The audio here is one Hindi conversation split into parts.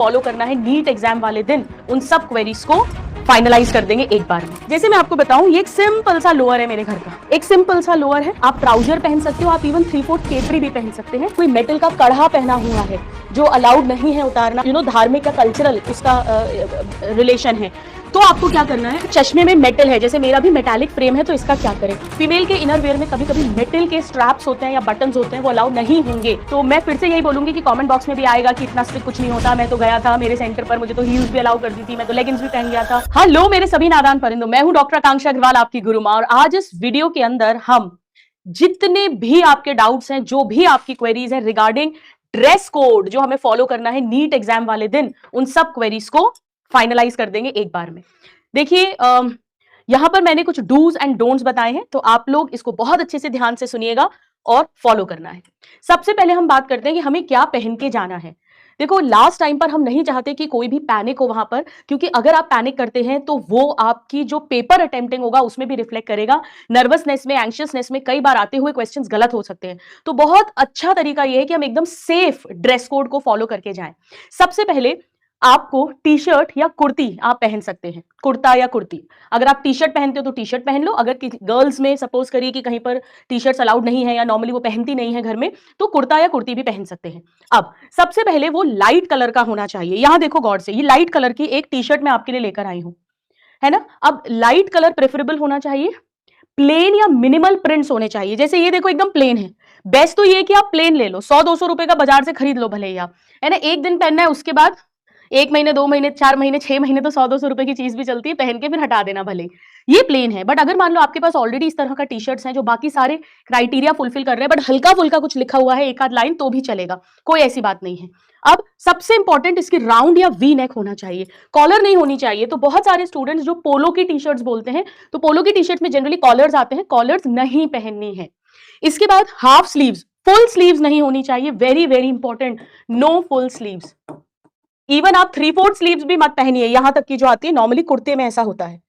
फॉलो करना है नीट एग्जाम वाले दिन, उन सब क्वेरीज को फाइनलाइज कर देंगे एक बार में। जैसे मैं आपको बताऊं, ये एक सिंपल सा लोअर है मेरे घर का, एक सिंपल सा लोअर है। आप ट्राउजर पहन सकते हो, आप इवन 3/4 केपरी भी पहन सकते हैं। कोई मेटल का कड़ा पहना हुआ है जो अलाउड नहीं है उतारना, धार्मिक या कल्चरल उसका रिलेशन है, तो आपको क्या करना है, चश्मे में मेटल है, जैसे मेरा भी मेटालिक फ्रेम है, तो इसका क्या करें। फीमेल के इनर वेयर में कभी कभी मेटल के स्ट्रैप्स होते हैं या बटन्स होते हैं, वो अलाउड नहीं होंगे। तो मैं फिर से यही बोलूंगी कि कमेंट बॉक्स में भी आएगा कि इतना स्ट्रिक्ट कुछ नहीं होता, मैं तो गया था मेरे सेंटर पर, मुझे तो हील्स भी अलाउ कर दी थी, मैं तो लेगिंग्स भी पहन गया था। हेलो मेरे सभी नादान परिंदों, मैं हूं डॉक्टर आकांक्षा अग्रवाल, आपकी गुरु माँ, और आज इस वीडियो के अंदर हम जितने भी आपके डाउट्स हैं, जो भी आपकी क्वेरीज है रिगार्डिंग ड्रेस कोड जो हमें फॉलो करना है नीट एग्जाम वाले दिन, उन सब क्वेरीज को फाइनलाइज कर देंगे एक बार में। देखिए, यहां पर मैंने कुछ डूज एंड डोंट्स बताए हैं, तो आप लोग इसको बहुत अच्छे से ध्यान से सुनिएगा और फॉलो करना है। सबसे पहले हम बात करते हैं कि हमें क्या पहन के जाना है। देखो, लास्ट टाइम पर हम नहीं चाहते कि कोई भी पैनिक हो वहां पर, क्योंकि अगर आप पैनिक करते हैं तो वो आपकी जो पेपर अटेम्प्टिंग होगा उसमें भी रिफ्लेक्ट करेगा। नर्वसनेस में, एंशियसनेस में कई बार आते हुए क्वेश्चंस गलत हो सकते हैं। तो बहुत अच्छा तरीका यह है कि हम एकदम सेफ ड्रेस कोड को फॉलो करके जाएं। सबसे पहले आपको टी शर्ट या कुर्ती आप पहन सकते हैं, कुर्ता या कुर्ती। अगर आप टी शर्ट पहनते हो तो टी शर्ट पहन लो। अगर गर्ल्स में सपोज करिए कि कहीं पर टी शर्ट्स अलाउड नहीं है या नॉर्मली वो पहनती नहीं है घर में, तो कुर्ता या कुर्ती भी पहन सकते हैं। अब सबसे पहले वो लाइट कलर का होना चाहिए। यहां देखो गौर से, ये लाइट कलर की एक टी शर्ट मैं आपके लिए लेकर आई हूं, है ना। अब लाइट कलर प्रेफरेबल होना चाहिए, प्लेन या मिनिमल प्रिंट्स होने चाहिए। जैसे ये देखो एकदम प्लेन है, बेस्ट तो ये कि आप प्लेन ले लो, 100-200 रुपए का बाजार से खरीद लो भले ही आप, है ना। एक दिन पहनना है, उसके बाद 1 महीने, 2 महीने, 4 महीने, 6 महीने तो 100-200 रुपए की चीज भी चलती है, पहन के फिर हटा देना भले। ये प्लेन है, बट अगर मान लो आपके पास ऑलरेडी इस तरह का टी शर्ट्स हैं जो बाकी सारे क्राइटेरिया फुलफिल कर रहे हैं, बट हल्का फुल्का कुछ लिखा हुआ है एक आध लाइन, तो भी चलेगा, कोई ऐसी बात नहीं है। अब सबसे इंपॉर्टेंट, इसकी राउंड या वी नेक होना चाहिए, कॉलर नहीं होनी चाहिए। तो बहुत सारे स्टूडेंट्स जो पोलो की टी शर्ट्स बोलते हैं, तो पोलो की टी शर्ट में जनरली कॉलर्स आते हैं, कॉलर्स नहीं पहननी है। इसके बाद हाफ स्लीव्स, फुल स्लीव्स नहीं होनी चाहिए, very very important, no full sleeves. Even आप 3/4 स्लीव्स भी मत पहनिए, यहां तक की जो आती है नॉर्मली कुर्ते में ऐसा होता है।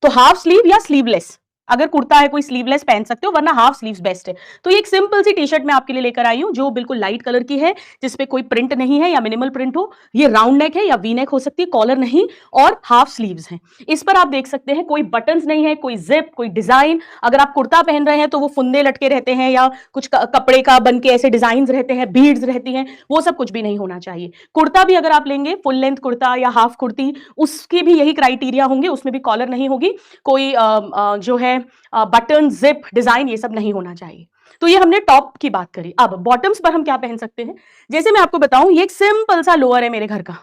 तो हाफ स्लीव या स्लीवलेस, अगर कुर्ता है कोई स्लीवलेस पहन सकते हो, वरना हाफ स्लीव्स बेस्ट है। तो ये एक सिंपल सी टी शर्ट मैं आपके लिए लेकर आई हूं जो बिल्कुल लाइट कलर की है, जिसपे कोई प्रिंट नहीं है या मिनिमल प्रिंट हो। ये राउंड नेक है या वी नेक हो सकती है, कॉलर नहीं, और हाफ स्लीव्स हैं। इस पर आप देख सकते हैं कोई बटन्स नहीं है, कोई जिप, कोई डिजाइन। अगर आप कुर्ता पहन रहे हैं तो वो फुंदे लटके रहते हैं या कुछ कपड़े का बन के ऐसे डिजाइन रहते हैं, बीड्स रहती हैं, वो सब कुछ भी नहीं होना चाहिए। कुर्ता भी अगर आप लेंगे, फुल लेंथ कुर्ता या हाफ कुर्ती, उसके भी यही क्राइटेरिया होंगे, उसमें भी कॉलर नहीं होगी, कोई जो है बटन, जिप, डिजाइन, ये सब नहीं होना चाहिए। तो ये हमने टॉप की बात करी। अब बॉटम्स पर हम क्या पहन सकते हैं। जैसे मैं आपको बताऊं, ये एक सिंपल सा लोअर है मेरे घर का,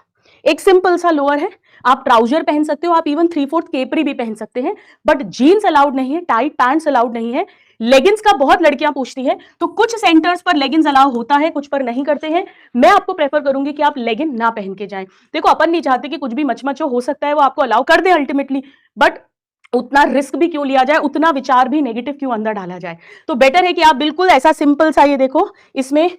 एक सिंपल सा लोअर है। आप ट्राउजर पहन सकते हो, आप इवन 3/4 केपरी भी पहन सकते हैं, बट जीन्स अलाउड नहीं है, टाइट पैंट्स अलाउड नहीं है। लेगिंग्स का बहुत लड़कियां पूछती हैं, तो कुछ सेंटर्स पर लेगिंग्स अलाउ होता है, कुछ पर नहीं करते हैं। मैं आपको प्रेफर करूंगी कि आप लेगिंग ना पहन के जाएं। देखो, अपन नहीं चाहते कि कुछ भी मचमच हो सकता है वो आपको अलाउ कर दे अल्टीमेटली, बट उतना रिस्क भी क्यों लिया जाए, उतना विचार भी नेगेटिव क्यों अंदर डाला जाए। तो बेटर है कि आप बिल्कुल ऐसा सिंपल सा, ये देखो इसमें,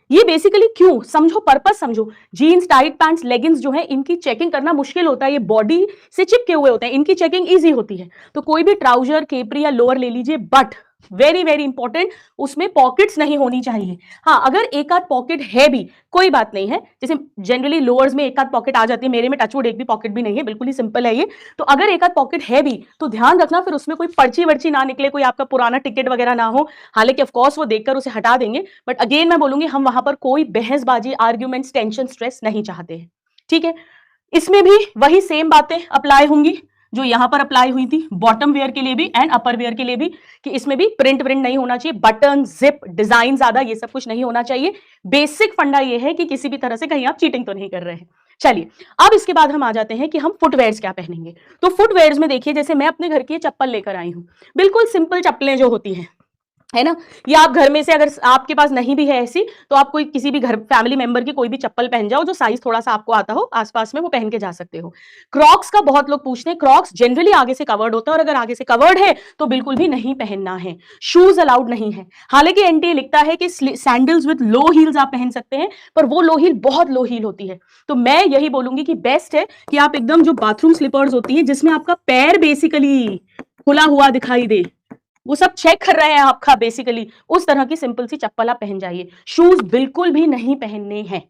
ये बेसिकली क्यों समझो, पर्पस समझो। जीन्स, टाइट पैंट्स, लेगिंग्स जो है, इनकी चेकिंग करना मुश्किल होता है, ये बॉडी से चिपके हुए होते हैं, इनकी चेकिंग इजी होती है। तो कोई भी ट्राउजर, केपरी या लोअर ले लीजिए, बट वेरी वेरी इंपॉर्टेंट, उसमें पॉकेट्स नहीं होनी चाहिए। हाँ, अगर एक आध पॉकेट है भी कोई बात नहीं है, जैसे जनरली लोअर्स में एक आध पॉकेट आ जाती है, मेरे में टचवुड एक भी पॉकेट भी नहीं है, बिल्कुल ही सिंपल है ये। तो अगर एक आध पॉकेट है भी तो ध्यान रखना फिर उसमें कोई पर्ची वर्ची ना निकले, कोई आपका पुराना टिकट वगैरह ना हो। हालांकि ऑफकोर्स वो देखकर उसे हटा देंगे, बट अगेन मैं बोलूंगी, हम वहां पर कोई बहसबाजी, आर्ग्यूमेंट्स, टेंशन, स्ट्रेस नहीं चाहते हैं, ठीक है। इसमें भी वही सेम बातें अप्लाई होंगी जो यहां पर अप्लाई हुई थी, बॉटम वेयर के लिए भी एंड अपर वेयर के लिए भी, कि इसमें भी प्रिंट नहीं होना चाहिए, बटन, जिप, डिजाइन ज्यादा, ये सब कुछ नहीं होना चाहिए। बेसिक फंडा ये है कि किसी भी तरह से कहीं आप चीटिंग तो नहीं कर रहे हैं। चलिए, अब इसके बाद हम आ जाते हैं कि हम फुटवेयर्स क्या पहनेंगे। तो फुटवेयर्स में देखिए, जैसे मैं अपने घर की चप्पल लेकर आई हूं, बिल्कुल सिंपल चप्पलें जो होती हैं, है ना। या आप घर में से, अगर आपके पास नहीं भी है ऐसी, तो आप कोई किसी भी घर फैमिली मेंबर की कोई भी चप्पल पहन जाओ जो साइज थोड़ा सा आपको आता हो आसपास में, वो पहन के जा सकते हो। क्रॉक्स का बहुत लोग पूछते हैं, क्रॉक्स जनरली आगे से कवर्ड होता है, और अगर आगे से कवर्ड है तो बिल्कुल भी नहीं पहनना है। शूज अलाउड नहीं है। हालांकि एनटीए लिखता है कि सैंडल्स विद लो हील्स आप पहन सकते हैं, पर वो लो हील बहुत लो हील होती है। तो मैं यही बोलूंगी कि बेस्ट है कि आप एकदम जो बाथरूम स्लीपर्स होती है, जिसमें आपका पैर बेसिकली खुला हुआ दिखाई दे, वो सब चेक कर रहे हैं आपका बेसिकली, उस तरह की सिंपल सी चप्पल आप पहन जाइए। शूज बिल्कुल भी नहीं पहनने हैं,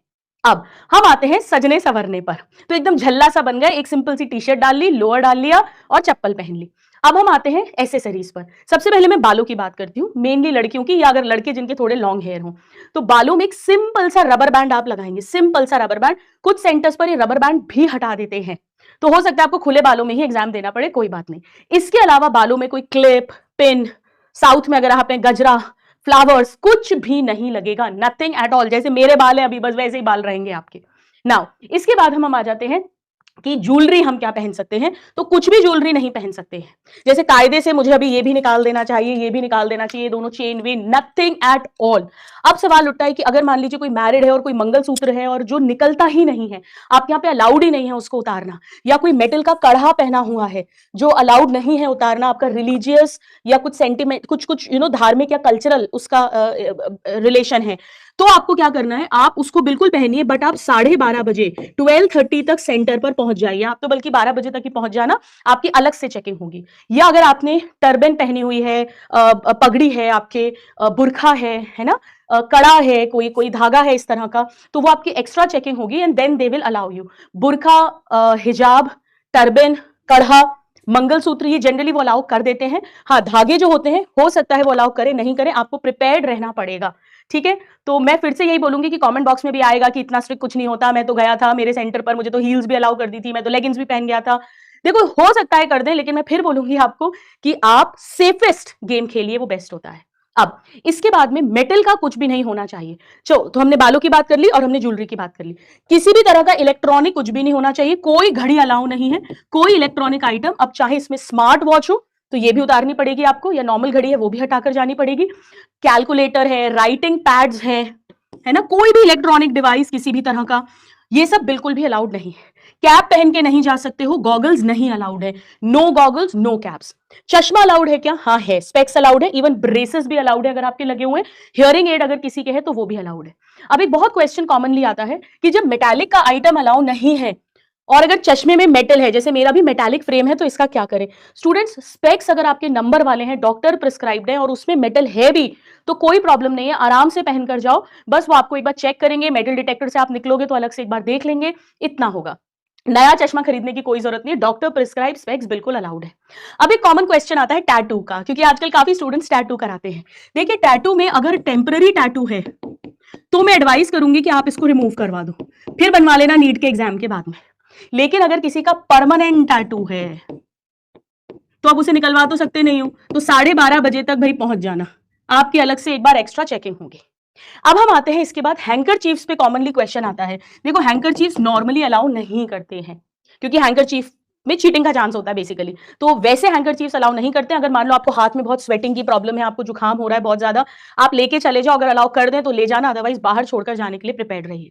अब हम आते हैं सजने संवरने पर। तो एकदम झल्ला सा बन गया, एक सिंपल सी टी शर्ट डाल ली, लोअर डाल लिया और चप्पल पहन ली। अब हम आते हैं एसेसरीज पर। सबसे पहले मैं बालों की बात करती हूँ, मेनली लड़कियों की, या अगर लड़के जिनके थोड़े लॉन्ग हेयर हो तो बालों में एक सिंपल सा रबर बैंड आप लगाएंगे, सिंपल सा रबर बैंड। कुछ सेंटर्स पर ये रबर बैंड भी हटा देते हैं, तो हो सकता है आपको खुले बालों में ही एग्जाम देना पड़े, कोई बात नहीं। इसके अलावा बालों में कोई क्लिप, पिन, साउथ में अगर आपने गजरा, फ्लावर्स, कुछ भी नहीं लगेगा, नथिंग एट ऑल। जैसे मेरे बाल है अभी, बस वैसे ही बाल रहेंगे आपके। नाउ इसके बाद हम आ जाते हैं कि ज्वेलरी हम क्या पहन सकते हैं। तो कुछ भी ज्वेलरी नहीं पहन सकते हैं। जैसे कायदे से मुझे अभी ये भी निकाल देना चाहिए, ये भी निकाल देना चाहिए, दोनों chain when, nothing at all. अब सवाल उठता है कि अगर मान लीजिए कोई मैरिड है और कोई मंगलसूत्र है और जो निकलता ही नहीं है, आप यहाँ पे अलाउड ही नहीं है उसको उतारना, या कोई मेटल का कड़ा पहना हुआ है जो अलाउड नहीं है उतारना, आपका रिलीजियस या कुछ सेंटिमेंट, कुछ कुछ धार्मिक या कल्चरल उसका रिलेशन है, तो आपको क्या करना है, आप उसको बिल्कुल पहनिए, बट आप 12:30 बजे 12:30 तक सेंटर पर पहुंच जाइए। आप तो बल्कि 12 बजे तक ही पहुंच जाना, आपकी अलग से चेकिंग होगी। या अगर आपने टर्बन पहनी हुई है, पगड़ी है आपके, बुरखा है ना, कड़ा है, कोई कोई धागा है इस तरह का, तो वो आपकी एक्स्ट्रा चेकिंग होगी and then they will allow you. बुरखा, हिजाब, टर्बन, कड़ा, मंगलसूत्र, ये जनरली वो अलाउ कर देते हैं। हाँ, धागे जो होते हैं हो सकता है वो अलाउ करें, नहीं करें, आपको प्रिपेयर्ड रहना पड़ेगा, ठीक है। तो मैं फिर से यही बोलूंगी कि कमेंट बॉक्स में भी आएगा कि इतना स्ट्रिक्ट कुछ नहीं होता, मैं तो गया था मेरे सेंटर पर, मुझे तो हील्स भी अलाउ कर दी थी, मैं तो लेगिंग्स भी पहन गया था। देखो, हो सकता है कर दें, लेकिन मैं फिर बोलूंगी आपको कि आप सेफेस्ट गेम खेलिए, वो बेस्ट होता है। अब इसके बाद में मेटल का कुछ भी नहीं होना चाहिए। तो हमने बालों की बात कर ली और हमने ज्वेलरी की बात कर ली। किसी भी तरह का इलेक्ट्रॉनिक कुछ भी नहीं होना चाहिए, कोई घड़ी अलाउ नहीं है, कोई इलेक्ट्रॉनिक आइटम। अब चाहे इसमें स्मार्ट वॉच हो तो ये भी उतारनी पड़ेगी आपको, या नॉर्मल घड़ी है वो भी हटाकर जानी पड़ेगी। कैलकुलेटर है, राइटिंग पैड्स है ना, कोई भी इलेक्ट्रॉनिक डिवाइस किसी भी तरह का, ये सब बिल्कुल भी अलाउड नहीं है। कैप पहन के नहीं जा सकते हो, गॉगल्स नहीं अलाउड है, नो गॉगल्स नो कैप्स। चश्मा अलाउड है क्या? हाँ है, स्पेक्स अलाउड है, इवन ब्रेसेस भी अलाउड है अगर आपके लगे हुए हैं। हियरिंग एड अगर किसी के है तो वो भी अलाउड है। अब एक बहुत क्वेश्चन कॉमनली आता है कि जब मेटालिक का आइटम अलाउ नहीं है और अगर चश्मे में मेटल है, जैसे मेरा भी मेटालिक फ्रेम है, तो इसका क्या करें? स्टूडेंट्स, स्पेक्स अगर आपके नंबर वाले हैं, डॉक्टर प्रिस्क्राइब्ड है और उसमें मेटल है भी, तो कोई प्रॉब्लम नहीं है, आराम से पहन कर जाओ। बस वो आपको एक बार चेक करेंगे, मेटल डिटेक्टर से आप निकलोगे तो अलग से एक बार देख लेंगे, इतना होगा। नया चश्मा खरीदने की कोई जरूरत नहीं है, डॉक्टर प्रिस्क्राइब स्पेक्स बिल्कुल अलाउड है। अब एक कॉमन क्वेश्चन आता है टैटू का, क्योंकि आजकल काफी स्टूडेंट्स टैटू कराते हैं। देखिए, टैटू में अगर टेम्पररी टैटू है तो मैं एडवाइस करूंगी कि आप इसको रिमूव करवा दो, फिर बनवा लेना नीट के एग्जाम के बाद में। लेकिन अगर किसी का परमानेंट टैटू है तो आप उसे निकलवा तो सकते नहीं हो, तो 12:30 बजे तक भाई पहुंच जाना, आपकी अलग से एक बार एक्स्ट्रा चेकिंग होगी। अब हम आते हैं इसके बाद हैंकर चीफ्स पे। कॉमनली क्वेश्चन आता है, देखो हैंकर चीफ्स नॉर्मली अलाउ नहीं करते हैं, क्योंकि हैंकर चीफ में चीटिंग का चांस होता है बेसिकली, तो वैसे हैंकर चीफ्स अलाउ नहीं करते। अगर मान लो आपको हाथ में बहुत स्वेटिंग की प्रॉब्लम है, आपको जुकाम हो रहा है बहुत ज्यादा, आप लेके चले जाओ, अगर अलाउ कर दें तो ले जाना, अदरवाइज बाहर छोड़कर जाने के लिए प्रिपेयर्ड रहिए।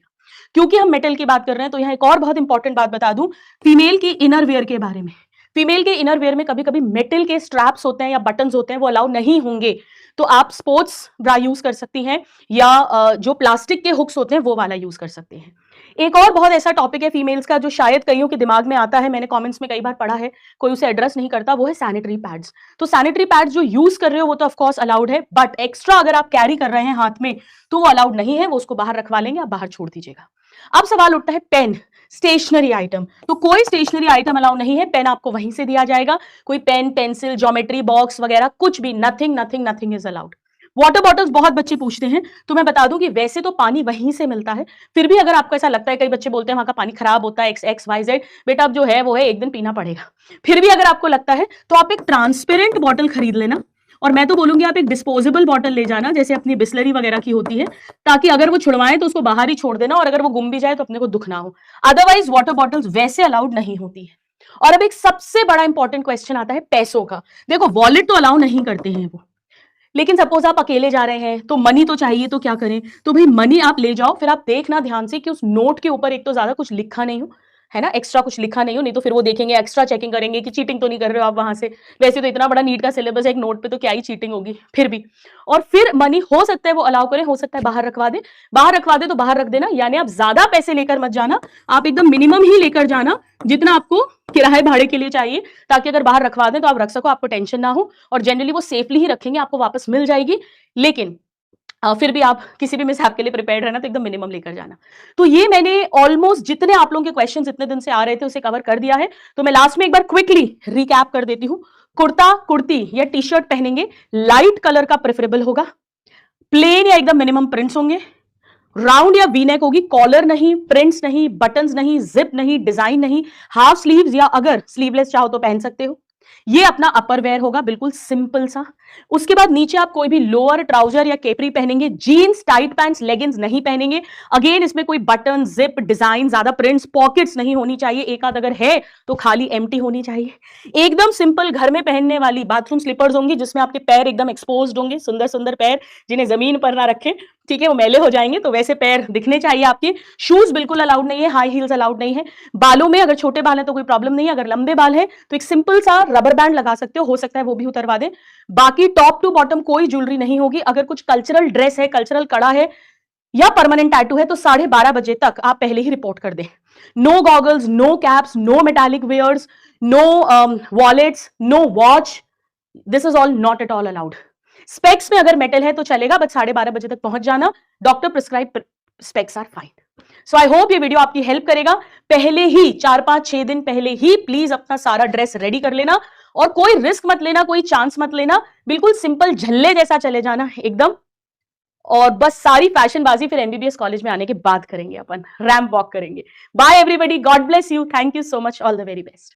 क्योंकि हम मेटल की बात कर रहे हैं तो यहाँ एक और बहुत इंपॉर्टेंट बात बता दूं, फीमेल की इनर वेयर के बारे में। फीमेल के इनर वेयर में कभी कभी मेटल के स्ट्रैप्स होते हैं या बटन्स होते हैं, वो अलाउ नहीं होंगे। तो आप स्पोर्ट्स ब्रा यूज कर सकती हैं, या जो प्लास्टिक के हुक्स होते हैं वो वाला यूज कर सकते हैं। एक और बहुत ऐसा टॉपिक है फीमेल्स का जो शायद कईयों के दिमाग में आता है, मैंने कमेंट्स में कई बार पढ़ा है, कोई उसे एड्रेस नहीं करता, वो है सैनिटरी पैड्स। तो सैनिटरी पैड्स जो यूज कर रहे हो वो तो ऑफकोर्स अलाउड है, बट एक्स्ट्रा अगर आप कैरी कर रहे हैं हाथ में तो वो अलाउड नहीं है, वो उसको बाहर रखवा लेंगे, आप बाहर छोड़ दीजिएगा। अब सवाल उठता है पेन, स्टेशनरी आइटम। तो कोई स्टेशनरी आइटम अलाउ नहीं है, पेन आपको वहीं से दिया जाएगा। कोई पेन, पेंसिल, ज्योमेट्री बॉक्स वगैरह कुछ भी, nothing nothing nothing is allowed. Water bottles बहुत बच्चे पूछते हैं, तो मैं बता दूं कि वैसे तो पानी वहीं से मिलता है, फिर भी अगर आपको ऐसा लगता है, कई बच्चे बोलते हैं वहां का पानी खराब होता है, XYZ, बेटा अब जो है वो है, एक दिन पीना पड़ेगा। फिर भी अगर आपको लगता है तो आप एक ट्रांसपेरेंट बॉटल खरीद लेना, और मैं तो बोलूंगी आप एक डिस्पोजेबल बॉटल ले जाना, जैसे अपनी बिस्लरी वगैरह की होती है, ताकि अगर वो छुड़वाएं तो उसको बाहर ही छोड़ देना, और अगर वो गुम भी जाए तो अपने को दुख ना हो। अदरवाइज वाटर बॉटल्स वैसे अलाउड नहीं होती है। और अब एक सबसे बड़ा इंपॉर्टेंट क्वेश्चन आता है पैसों का। देखो, वॉलेट तो अलाउ नहीं करते हैं वो, लेकिन सपोज आप अकेले जा रहे हैं तो मनी तो चाहिए, तो क्या करें? तो भाई मनी आप ले जाओ, फिर आप देखना ध्यान से कि उस नोट के ऊपर एक तो ज्यादा कुछ लिखा नहीं हो, है ना, एक्स्ट्रा कुछ लिखा नहीं हो, नहीं तो फिर वो देखेंगे, एक्स्ट्रा चेकिंग करेंगे कि चीटिंग तो नहीं कर रहे हो आप वहां से। वैसे तो इतना बड़ा नीट का सिलेबस है, एक नोट पे तो क्या ही चीटिंग होगी, फिर भी। और फिर मनी हो सकता है वो अलाउ करें, हो सकता है बाहर रखवा दे। बाहर रखवा दे तो बाहर रख देना, यानी आप ज्यादा पैसे लेकर मत जाना, आप एकदम मिनिमम ही लेकर जाना जितना आपको किराए भाड़े के लिए चाहिए, ताकि अगर बाहर रखवा दें तो आप रख सको, आपको टेंशन ना हो। और जनरली वो सेफली ही रखेंगे, आपको वापस मिल जाएगी। लेकिन फिर भी आप किसी भी मिसहैप के लिए प्रिपेयर्ड रहना, तो एकदम मिनिमम लेकर जाना। तो ये मैंने ऑलमोस्ट जितने आप लोगों के क्वेश्चंस इतने दिन से आ रहे थे उसे कवर कर दिया है। तो मैं लास्ट में एक बार क्विकली रिकैप कर देती हूं। कुर्ता, कुर्ती या टी शर्ट पहनेंगे, लाइट कलर का प्रेफरेबल होगा, प्लेन या एकदम मिनिमम प्रिंट्स होंगे, राउंड या वी नेक होगी, कॉलर नहीं, प्रिंट्स नहीं, बटन्स नहीं, जिप नहीं, डिजाइन नहीं, हाफ स्लीव्स या अगर स्लीवलेस चाहो तो पहन सकते हो। ये अपना अपर वेयर होगा, बिल्कुल सिंपल सा। उसके बाद नीचे आप कोई भी लोअर, ट्राउजर या केपरी पहनेंगे, जीन्स, टाइट पैंट्स, लेगिंग्स नहीं पहनेंगे। अगेन इसमें कोई बटन, जिप, डिजाइन, ज्यादा प्रिंट्स, पॉकेट्स नहीं होनी चाहिए, एक आध अगर है तो खाली एम्प्टी होनी चाहिए। एकदम सिंपल घर में पहनने वाली बाथरूम स्लीपर्स होंगी, जिसमें आपके पैर एकदम एक्सपोज्ड होंगे, सुंदर सुंदर पैर जिन्हें जमीन पर ना रखें, ठीक है, वो मैले हो जाएंगे, तो वैसे पैर दिखने चाहिए आपके। शूज बिल्कुल अलाउड नहीं है, हाई हील्स अलाउड नहीं है। बालों में अगर छोटे बाल हैं तो कोई प्रॉब्लम नहीं है, अगर लंबे बाल हैं तो एक सिंपल सा रबर बैंड लगा सकते हो सकता है वो भी उतरवा दें। बाकी टॉप टू बॉटम कोई ज्वेलरी नहीं होगी। अगर कुछ कल्चरल ड्रेस है, कल्चरल कड़ा है या परमानेंट टैटू है तो 12:30 बजे तक आप पहले ही रिपोर्ट कर दें। No goggles, no caps, no metallic wears, no wallets, no watch, this is all not at all allowed. Specs में अगर मेटल है तो चलेगा, बट 12:30 बजे तक पहुंच जाना। Doctor prescribe specs are fine. So I hope ये वीडियो आपकी हेल्प करेगा। पहले ही 4-5-6 दिन पहले ही प्लीज अपना सारा ड्रेस रेडी कर लेना, और कोई रिस्क मत लेना, कोई चांस मत लेना, बिल्कुल सिंपल झल्ले जैसा चले जाना एकदम। और बस सारी फैशनबाजी फिर एमबीबीएस कॉलेज में आने के बाद करेंगे, अपन रैंप वॉक करेंगे। Bye everybody, God bless you, thank you so much, all the very best.